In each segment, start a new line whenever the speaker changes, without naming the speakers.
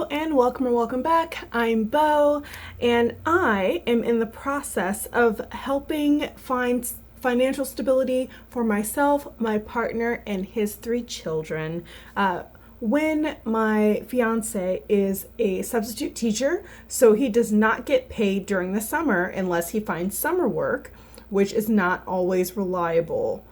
Hello and welcome or welcome back. I'm Bo and I am in the process of helping find financial stability for myself, my partner, and his 3 children. When my fiance is a substitute teacher, so he does not get paid during the summer unless he finds summer work, which is not always reliable.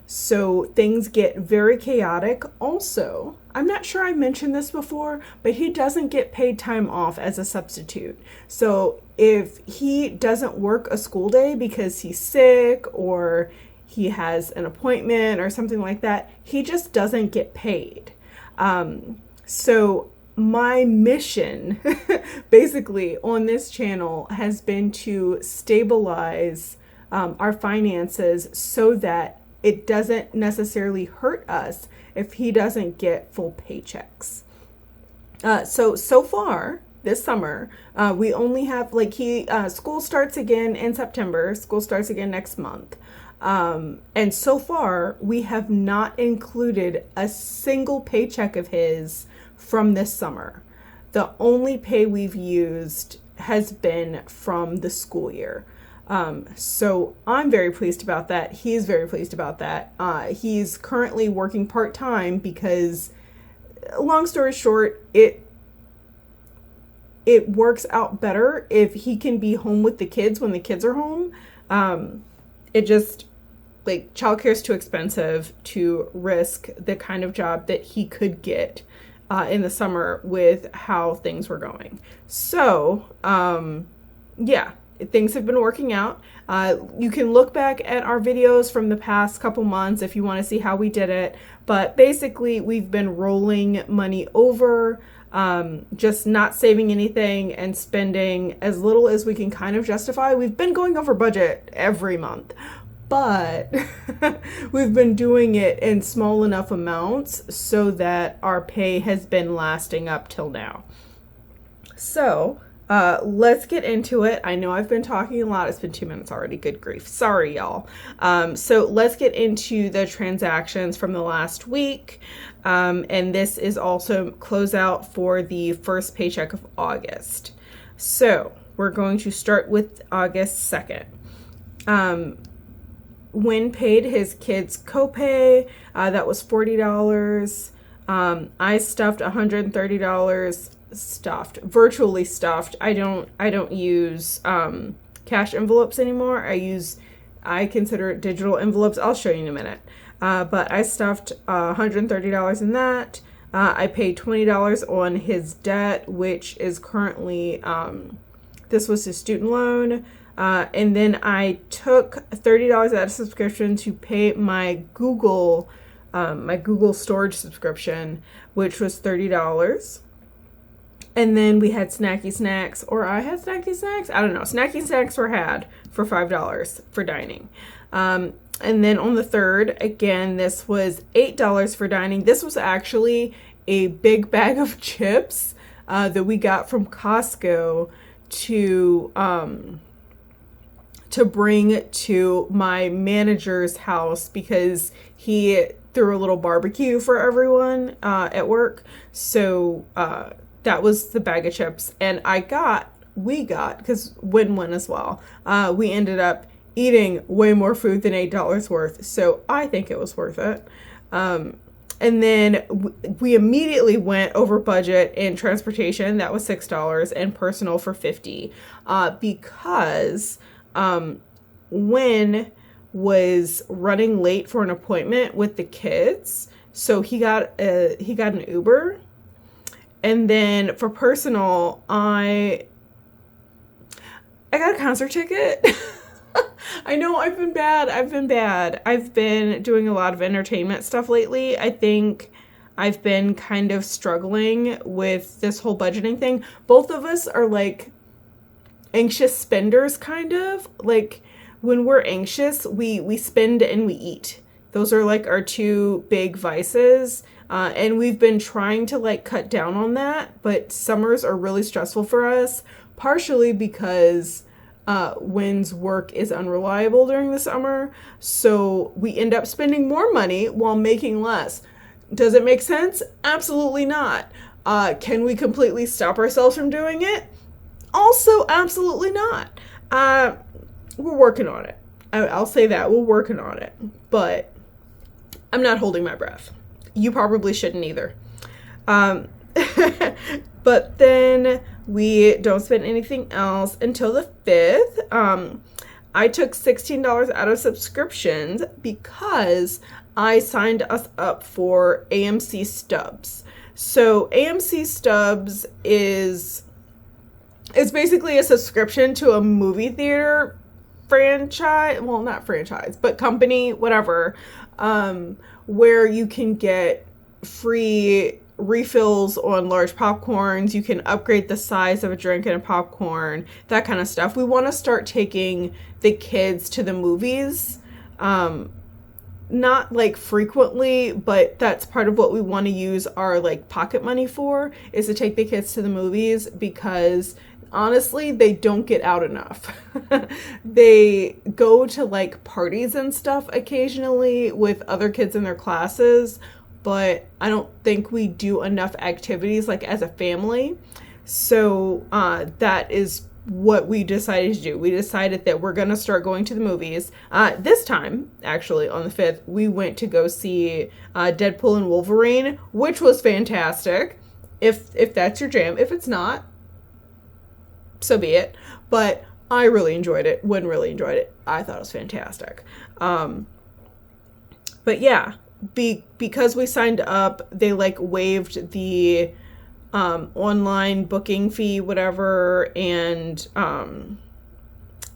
So things get very chaotic. Also, I'm not sure I mentioned this before, but he doesn't get paid time off as a substitute. So if he doesn't work a school day because he's sick or he has an appointment or something like that, he just doesn't get paid. So my mission basically on this channel has been to stabilize our finances so that it doesn't necessarily hurt us if he doesn't get full paychecks. So far this summer, we only have school starts again in September. School starts again next month. And so far we have not included a single paycheck of his from this summer. The only pay we've used has been from the school year. So I'm very pleased about that. He's very pleased about that. He's currently working part-time because, long story short, it works out better if he can be home with the kids when the kids are home. It just, childcare is too expensive to risk the kind of job that he could get in the summer with how things were going. So, yeah. Things have been working out. You can look back at our videos from the past couple months if you want to see how we did it. But basically, we've been rolling money over, just not saving anything and spending as little as we can kind of justify. We've been going over budget every month, but we've been doing it in small enough amounts so that our pay has been lasting up till now. So, let's get into it. I know I've been talking a lot. It's been 2 minutes already. Good grief. Sorry, y'all. So let's get into the transactions from the last week. And this is also closeout for the first paycheck of August. So we're going to start with August 2nd. When paid his kids' copay, that was $40. I stuffed $130. Virtually stuffed. I don't use cash envelopes anymore. I consider it digital envelopes. I'll show you in a minute. But I stuffed $130 in that. I paid $20 on his debt, which is currently this was his student loan. And then I took $30 out of subscription to pay my Google storage subscription, which was $30. And then we had snacky snacks, or I had snacky snacks. I don't know. Snacky snacks were had for $5 for dining. And then on the 3rd, again, this was $8 for dining. This was actually a big bag of chips that we got from Costco to bring to my manager's house because he threw a little barbecue for everyone at work. So that was the bag of chips. And we got, because win-win as well, we ended up eating way more food than $8 worth. So I think it was worth it. And then we immediately went over budget in transportation. That was $6 and personal for $50. Because Win was running late for an appointment with the kids. So he got an Uber. And then for personal, I got a concert ticket. I know I've been bad. I've been doing a lot of entertainment stuff lately. I think I've been kind of struggling with this whole budgeting thing. Both of us are anxious spenders, kind of. When we're anxious, we spend and we eat. Those are our 2 big vices. And we've been trying to cut down on that, but summers are really stressful for us, partially because Wynn's work is unreliable during the summer. So we end up spending more money while making less. Does it make sense? Absolutely not. Can we completely stop ourselves from doing it? Also, absolutely not. We're working on it. I'll say that. We're working on it. But I'm not holding my breath. You probably shouldn't either. But then we don't spend anything else until the 5th. I took $16 out of subscriptions because I signed us up for AMC Stubs. So AMC Stubs is basically a subscription to a movie theater franchise, well, not franchise, but company, whatever, where you can get free refills on large popcorns. You can upgrade the size of a drink and a popcorn, that kind of stuff. We want to start taking the kids to the movies, not like frequently, but that's part of what we want to use our like pocket money for, is to take the kids to the movies, because honestly, they don't get out enough. They go to like parties and stuff occasionally with other kids in their classes, but I don't think we do enough activities like as a family. So that is what we decided to do. We decided that we're going to start going to the movies. This time, actually, on the 5th, we went to go see Deadpool and Wolverine, which was fantastic. If that's your jam. If it's not, so be it. But I really enjoyed it. Wynn really enjoyed it. I thought it was fantastic. But yeah, because we signed up, they like waived the online booking fee, whatever, and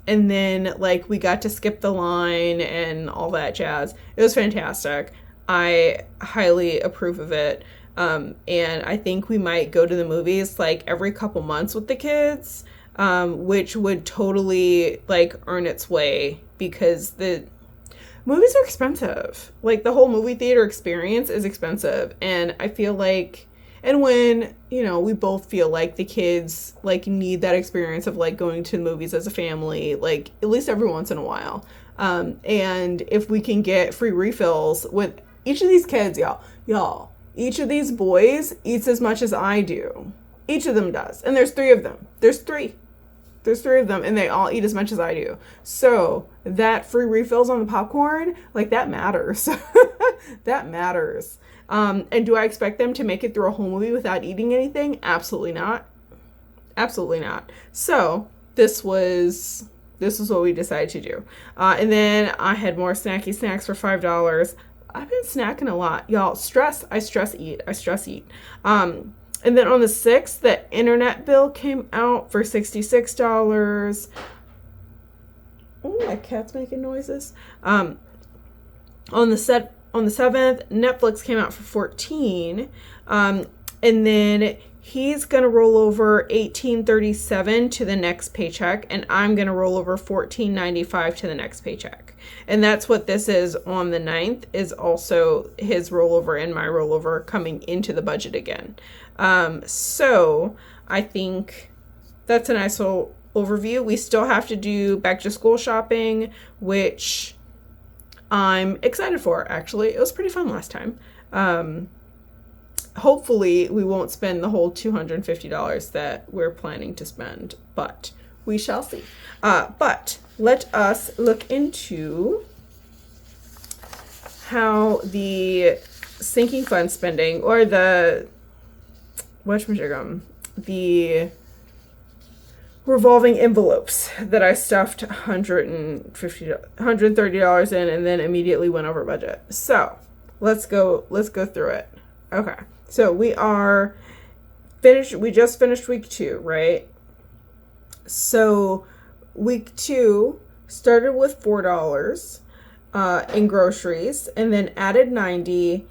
then like we got to skip the line and all that jazz. It was fantastic. I highly approve of it. And I think we might go to the movies like every couple months with the kids, which would totally like earn its way, because the movies are expensive. Like the whole movie theater experience is expensive. And I feel like, and when, you know, we both feel like the kids like need that experience of like going to the movies as a family, like at least every once in a while. And if we can get free refills with each of these kids, y'all, each of these boys eats as much as I do. Each of them does. And there's 3 of them. There's 3 of them, and they all eat as much as I do. So that free refills on the popcorn, like that matters. That matters. And do I expect them to make it through a whole movie without eating anything? Absolutely not. Absolutely not. So this was what we decided to do. And then I had more snacky snacks for $5. I've been snacking a lot, y'all. I stress eat. And then on the 6th, the internet bill came out for $66. Oh, my cat's making noises. On the 7th, Netflix came out for $14. And then he's going to roll over $18.37 to the next paycheck, and I'm going to roll over $14.95 to the next paycheck. And that's what this is on the 9th, is also his rollover and my rollover coming into the budget again. So I think that's a nice little overview. We still have to do back to school shopping, which I'm excited for, actually. It was pretty fun last time. Hopefully we won't spend the whole $250 that we're planning to spend, but we shall see. But let us look into how the sinking fund spending, or the revolving envelopes that I stuffed $130 in and then immediately went over budget. So let's go through it. Okay. So we are finished. We just finished week 2, right? So week 2 started with $4 in groceries, and then added $90,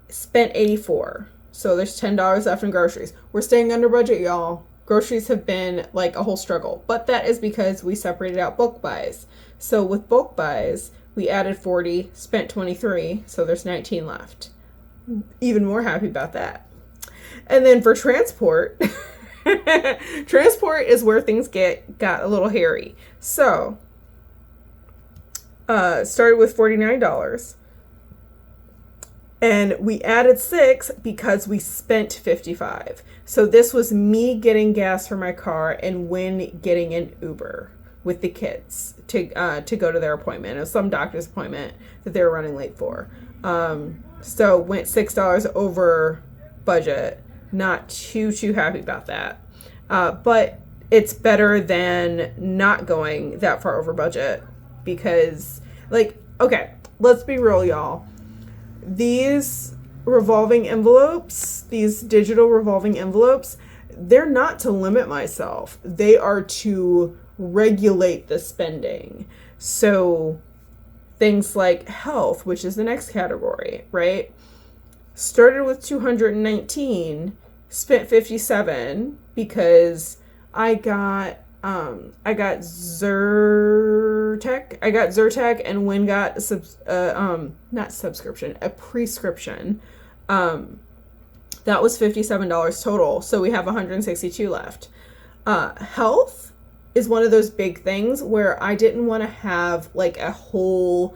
spent $84. So there's $10 left in groceries. We're staying under budget, y'all. Groceries have been like a whole struggle, but that is because we separated out bulk buys. So with bulk buys, we added 40, spent 23, so there's 19 left. Even more happy about that. And then for transport, transport is where things got a little hairy. So started with $49. And we added 6 because we spent 55. So this was me getting gas for my car and Win getting an Uber with the kids to go to their appointment. It was some doctor's appointment that they were running late for. So went $6 over budget. Not too happy about that. But it's better than not going that far over budget because, like, okay, let's be real, y'all. These revolving envelopes, these digital revolving envelopes, they're not to limit myself. They are to regulate the spending. So things like health, which is the next category, right? Started with 219, spent 57 because I got Zyrtec and Win got a prescription. That was $57 total. So we have 162 left. Health is one of those big things where I didn't want to have like a whole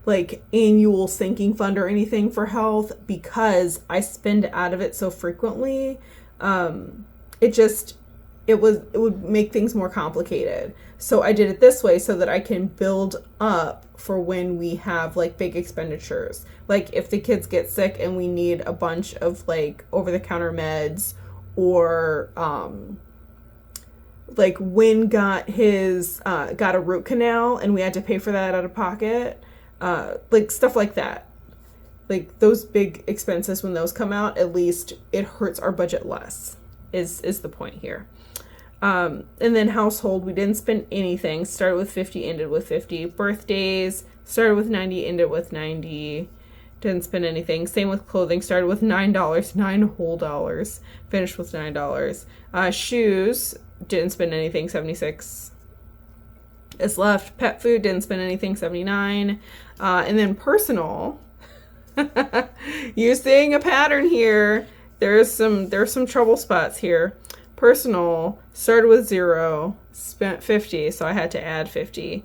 like annual sinking fund or anything for health because I spend out of it so frequently. It would make things more complicated. So I did it this way so that I can build up for when we have like big expenditures. Like if the kids get sick and we need a bunch of like over-the-counter meds, or like Win got a root canal and we had to pay for that out of pocket. Like stuff like that. Like those big expenses, when those come out, at least it hurts our budget less is the point here. And then household, we didn't spend anything. Started with 50, ended with 50. Birthdays, started with 90, ended with 90. Didn't spend anything. Same with clothing. Started with $9, $9 whole dollars. Finished with $9. Shoes, didn't spend anything, 76 is left. Pet food, didn't spend anything, 79. And then personal, you're seeing a pattern here. There's some trouble spots here. Personal, started with 0, spent 50, so I had to add 50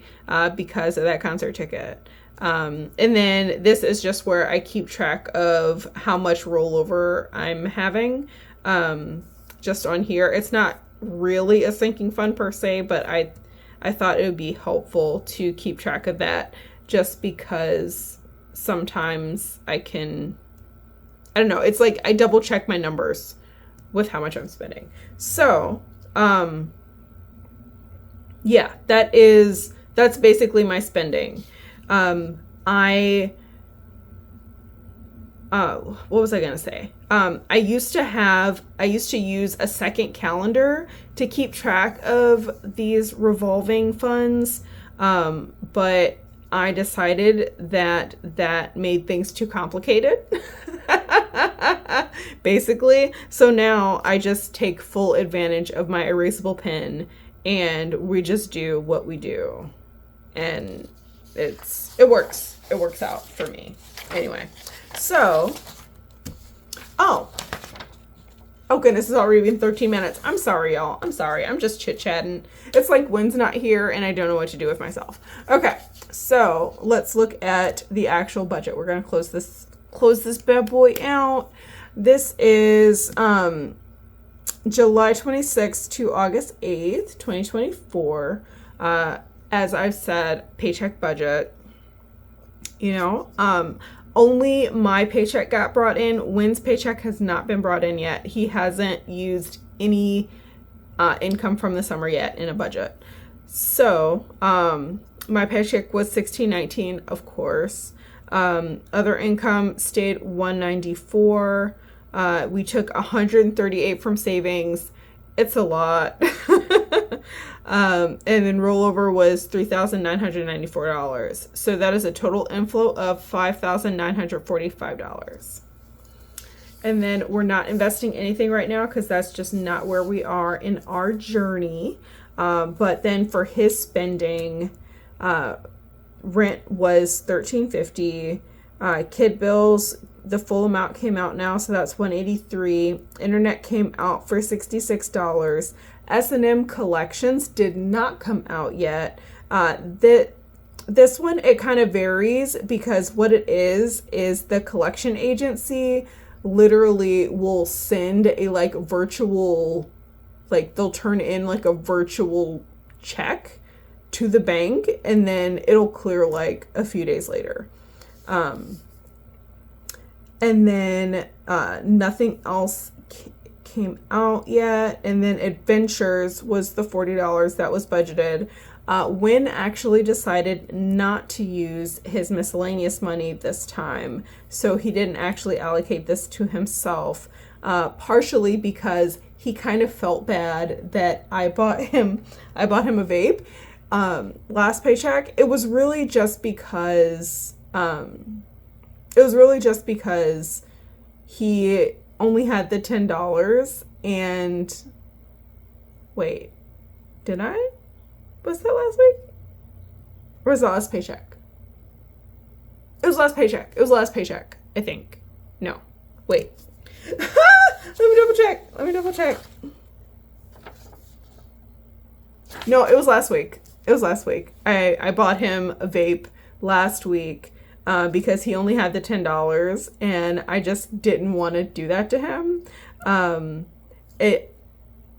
because of that concert ticket. And then this is just where I keep track of how much rollover I'm having. Just on here, it's not really a sinking fund per se, but I thought it would be helpful to keep track of that, just because sometimes I don't know, it's like I double check my numbers with how much I'm spending. So, yeah, that's basically my spending. What was I going to say? I used to use a second calendar to keep track of these revolving funds. But I decided that made things too complicated. Basically. So now I just take full advantage of my erasable pen and we just do what we do. And it works. It works out for me. Anyway. So, oh goodness, it's already been 13 minutes. I'm sorry, y'all. I'm sorry. I'm just chit-chatting. It's like Wynn's not here and I don't know what to do with myself. Okay. So let's look at the actual budget. We're going to close this bad boy out. This is July 26th to August 8th, 2024. As I've said, paycheck budget. Only my paycheck got brought in. Wynn's paycheck has not been brought in yet. He hasn't used any income from the summer yet in a budget. So, my paycheck was $16.19, of course. Other income stayed $194. We took $138 from savings. It's a lot. And then rollover was $3,994. So that is a total inflow of $5,945. And then we're not investing anything right now because that's just not where we are in our journey. But then for his spending, rent was $1,350. Kid bills, the full amount came out now, so that's $183. Internet came out for $66. S&M collections did not come out yet. This one, it kind of varies because what it is the collection agency literally will send a like virtual, like they'll turn in like a virtual check to the bank and then it'll clear like a few days later. And then nothing else came out yet. And then Adventures was the $40 that was budgeted. Wynn actually decided not to use his miscellaneous money this time, so he didn't actually allocate this to himself, partially because he kind of felt bad that I bought him a vape last paycheck. It was really just because he only had the $10 and wait, did I? Was that last week? Or was that last paycheck? It was last paycheck. It was last paycheck, I think. No. Wait. Let me double check. No, it was last week. I bought him a vape last week because he only had the $10 and I just didn't want to do that to him.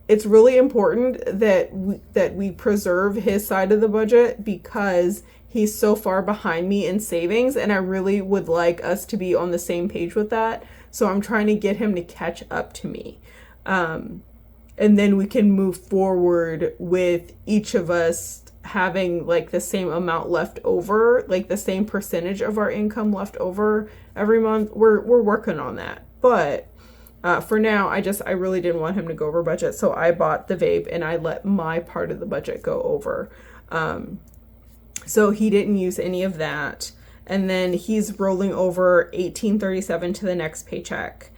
It's really important that we preserve his side of the budget because he's so far behind me in savings and I really would like us to be on the same page with that. So I'm trying to get him to catch up to me. And then we can move forward with each of us having like the same amount left over, like the same percentage of our income left over every month. We're working on that. But for now, I really didn't want him to go over budget, so I bought the vape and I let my part of the budget go over. So he didn't use any of that. And then he's rolling over $18.37 to the next paycheck.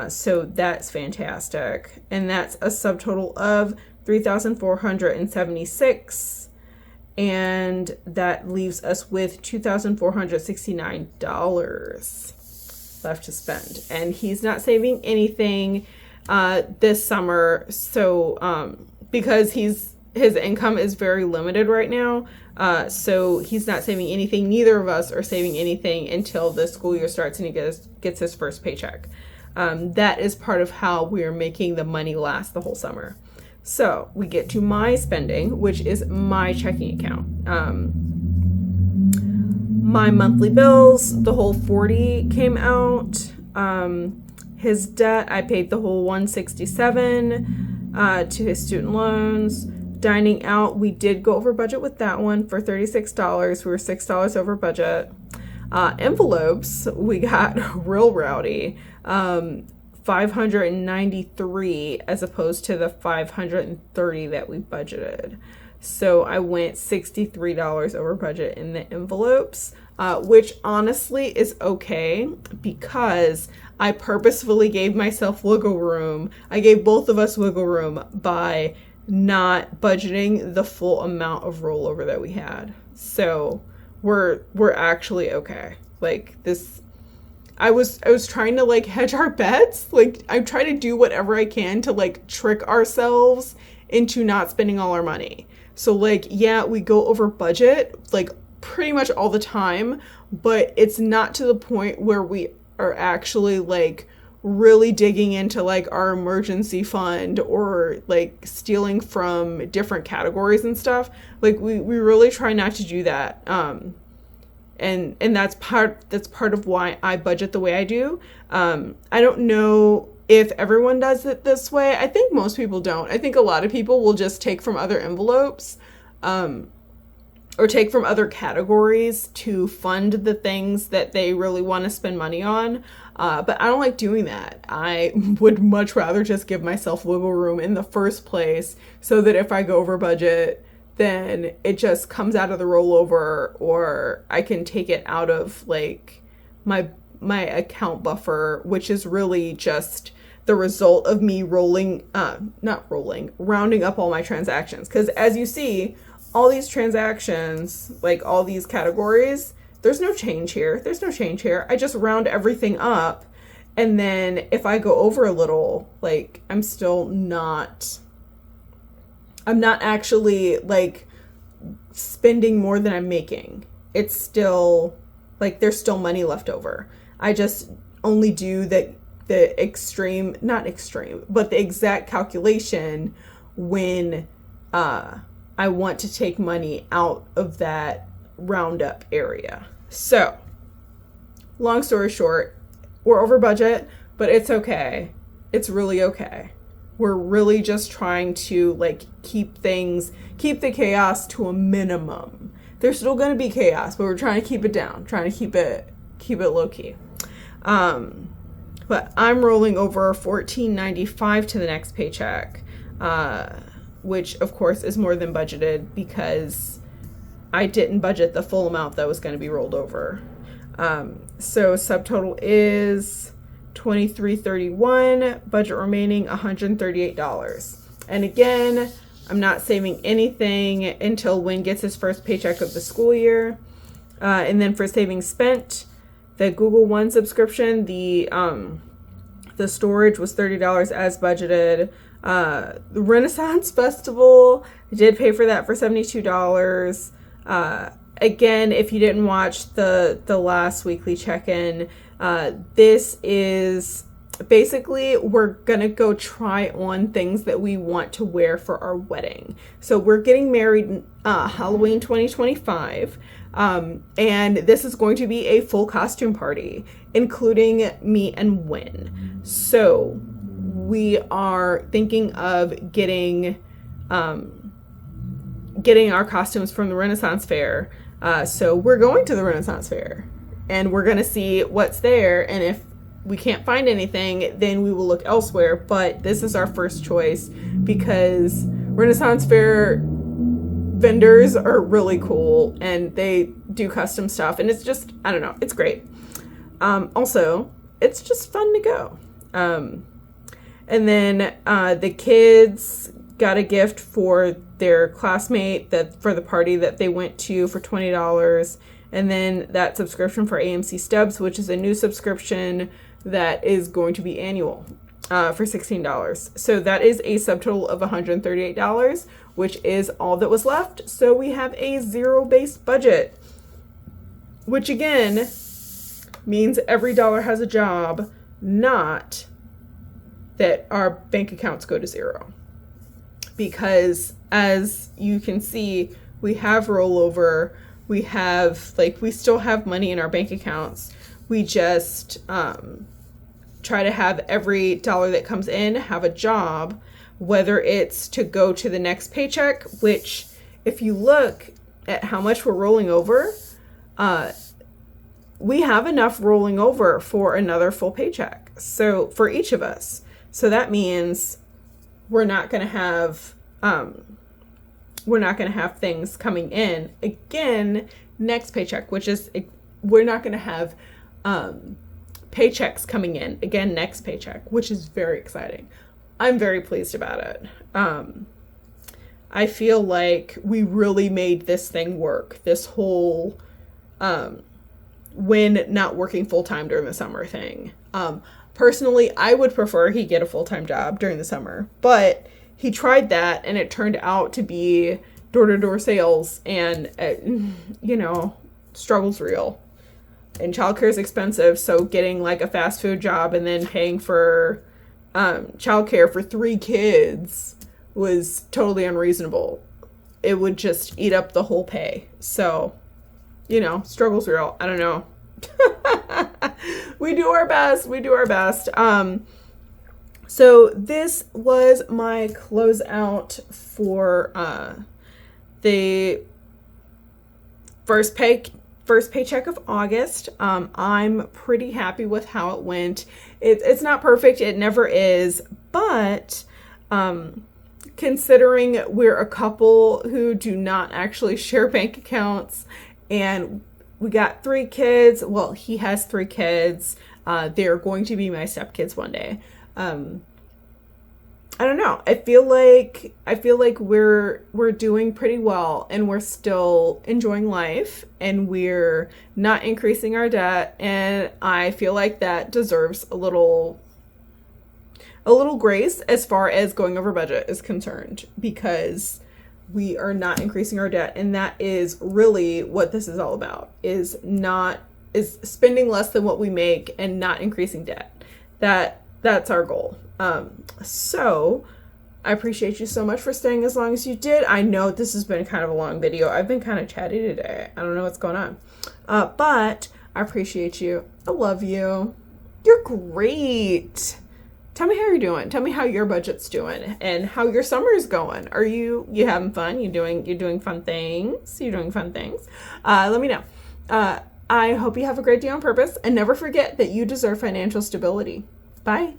So that's fantastic. And that's a subtotal of $3,476. And that leaves us with $2,469 left to spend, and he's not saving anything this summer, so because his income is very limited right now, so he's not saving anything. Neither of us are saving anything until the school year starts and he gets his first paycheck. That is part of how we're making the money last the whole summer. So we get to my spending, which is my checking account. My monthly bills, the whole $40 came out. His debt, I paid the whole $167 to his student loans. Dining out, we did go over budget with that one for $36. We were $6 over budget. Envelopes, we got real rowdy. 593 as opposed to the 530 that we budgeted. So I went $63 over budget in the envelopes, which honestly is okay because I purposefully gave myself wiggle room. I gave both of us wiggle room by not budgeting the full amount of rollover that we had. So we're actually okay. Like this, I was trying to like hedge our bets. Like I try to do whatever I can to like trick ourselves into not spending all our money. So like, yeah, we go over budget like pretty much all the time, but it's not to the point where we are actually like really digging into like our emergency fund or like stealing from different categories and stuff. Like we really try not to do that. And that's part of why I budget the way I do. I don't know if everyone does it this way. I think most people don't. I think a lot of people will just take from other envelopes, or take from other categories to fund the things that they really want to spend money on. But I don't like doing that. I would much rather just give myself wiggle room in the first place so that if I go over budget, then it just comes out of the rollover, or I can take it out of like my account buffer, which is really just the result of me rounding up all my transactions. Because as you see, all these transactions, like all these categories, there's no change here. I just round everything up. And then if I go over a little, like I'm not actually like spending more than I'm making. it's still like there's still money left over. I just only do the extreme, not extreme, but the exact calculation when I want to take money out of that roundup area. So, long story short, we're over budget, but it's okay. It's really okay. We're really just trying to like keep the chaos to a minimum. There's still going to be chaos, but we're trying to keep it down, trying to keep it low key. But I'm rolling over $14.95 to the next paycheck, which of course is more than budgeted because I didn't budget the full amount that was going to be rolled over. So subtotal is $23.31, budget remaining $138. And again, I'm not saving anything until Wynn gets his first paycheck of the school year. And then for savings spent, the Google One subscription, the storage was $30 as budgeted. The Renaissance Festival, I did pay for that for $72. Again, if you didn't watch the last weekly check-in, this is basically we're gonna go try on things that we want to wear for our wedding. So we're getting married Halloween 2025, and this is going to be a full costume party, including me and Wynn. So we are thinking of getting our costumes from the Renaissance Fair. So we're going to the Renaissance Fair and we're going to see what's there. And if we can't find anything, then we will look elsewhere. But this is our first choice because Renaissance Fair vendors are really cool and they do custom stuff. And it's just, I don't know, it's great. Also, it's just fun to go. And then the kids got a gift for their classmate for the party that they went to for $20. And then that subscription for AMC Stubs, which is a new subscription that is going to be annual for $16. So that is a subtotal of $138, which is all that was left. So we have a zero-based budget, which again means every dollar has a job, not that our bank accounts go to zero. Because as you can see, we have rollover, we still have money in our bank accounts. We just try to have every dollar that comes in have a job, whether it's to go to the next paycheck, which if you look at how much we're rolling over, we have enough rolling over for another full paycheck. So for each of us. So that means we're not going to have things coming in again next paycheck, which is we're not going to have paychecks coming in again next paycheck, which is very exciting. I'm very pleased about it. I feel like we really made this thing work. This whole when not working full-time during the summer thing. Personally, I would prefer he get a full-time job during the summer, but he tried that and it turned out to be door-to-door sales and, struggle's real. And childcare is expensive, so getting like a fast food job and then paying for childcare for 3 kids was totally unreasonable. It would just eat up the whole pay. So, struggle's real. I don't know. We do our best. So this was my closeout for the first paycheck of August. I'm pretty happy with how it went. It's not perfect. It never is. But considering we're a couple who do not actually share bank accounts and we got 3 kids. Well, he has 3 kids. They're going to be my stepkids one day. I don't know. I feel like we're doing pretty well and we're still enjoying life and we're not increasing our debt, and I feel like that deserves a little grace as far as going over budget is concerned, because we are not increasing our debt. And that is really what this is all about, is spending less than what we make and not increasing debt. That's our goal. So I appreciate you so much for staying as long as you did. I know this has been kind of a long video. I've been kind of chatty today. I don't know what's going on. But I appreciate you. I love you. You're great. Tell me how you're doing. Tell me how your budget's doing and how your summer is going. Are you having fun? You're doing fun things? You're doing fun things? Let me know. I hope you have a great day on purpose, and never forget that you deserve financial stability. Bye.